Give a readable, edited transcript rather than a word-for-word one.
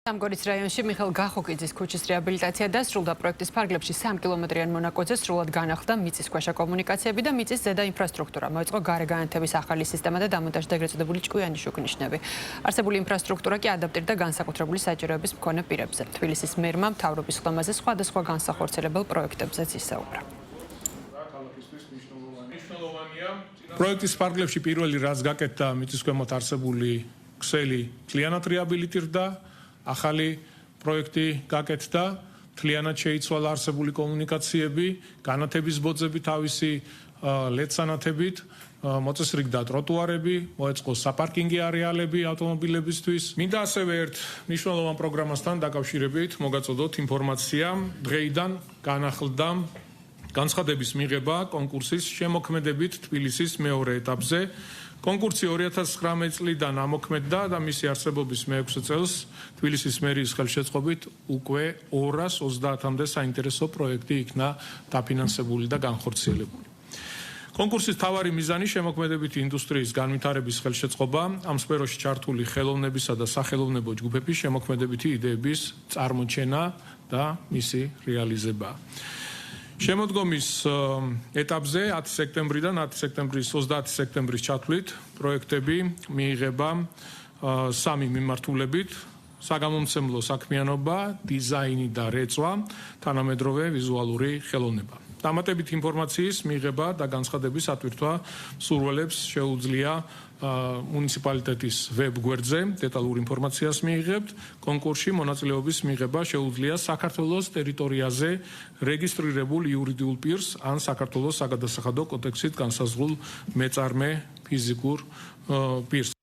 სამგორის რაიონში მიხეილ გახოკიძის ქუჩის რეაბილიტაცია დასრულდა. პროექტის ფარგლებში 3 კილომეტრიან მონაკვეთზე სრულად განახლდა მიწისქვეშა კომუნიკაციები და მიწის ზედა ინფრასტრუქტურა. მოეწყო გარე განათების ახალი სისტემა და დამონტაჟდა ეგრეთ წოდებული ჭკვიანი შუქნიშნები. არსებული ინფრასტრუქტურა კი ადაპტირდა განსაკუთრებული საჭიროების მქონე პირებზე. თბილისის მერმა მთავრობის ხმაზე სხვადასხვა განსახორციელებელ პროექტებზეც ისაუბრა. პროექტის ფარგლებში პირველი რაც გაკეთდა მიწისქვემოთ არსებული ქსელი მთლიანად რეაბილიტირდა, ახალი პროექტი გაკეთდა, მთლიანად შეიცვალა არსებული კომუნიკაციები, განათების ბოძები თავისი ლედსანათებით, მოწესრიგდა ტროტუარები, მოეწყო საპარკინგი არეალები ავტომობილებისთვის. მინდა ასევე ერთ მნიშვნელოვან პროგრამასთან დაკავშირებით მოგაწოდოთ ინფორმაცია. დღეიდან განახლდა განცხადების მიღება კონკურსის შემოქმედებით თბილისის მეორე ეტაპზე. კონკურსი 2019 წლიდან ამოქმედდა და მისი არსებობის მე-6 წელს თბილისის მერიის ხელშეწყობით უკვე 230-მდე საინტერესო პროექტი იქნა დაფინანსებული და განხორციელებული. კონკურსის მთავარი მიზანი შემოქმედებითი ინდუსტრიის განვითარების ხელშეწყობა, ამ სფეროში ჩართული ხელოვნებისა და სახელოვნებო ჯგუფების შემოქმედებითი იდეების წარმოჩენა და მისი რეალიზება. შემოდგომის ეტაპზე 10 სექტემბრიდან 10 სექტემბრის 30 სექტემბრის ჩათვლით პროექტები მიიღება 3 მიმართულებით: საგამომცემლო საქმიანობა, დიზაინი და რეწვა, თანამედროვე ვიზუალური ხელოვნება. დამატებით ინფორმაციის მიღება და განცხადების ატვირთვა მსურველებს შეუძლია მუნიციპალიტეტის ვებ გვერდზე დეტალურ ინფორმაციას მიიღებთ. კონკურსში მონაწილეობის მიღება შეუძლია საქართველოს ტერიტორიაზე რეგისტრირებულ იურიდიულ პირს ან საქართველოს საგადასახადო კოდექსით განსაზღვრულ მეწარმე ფიზიკურ პირს.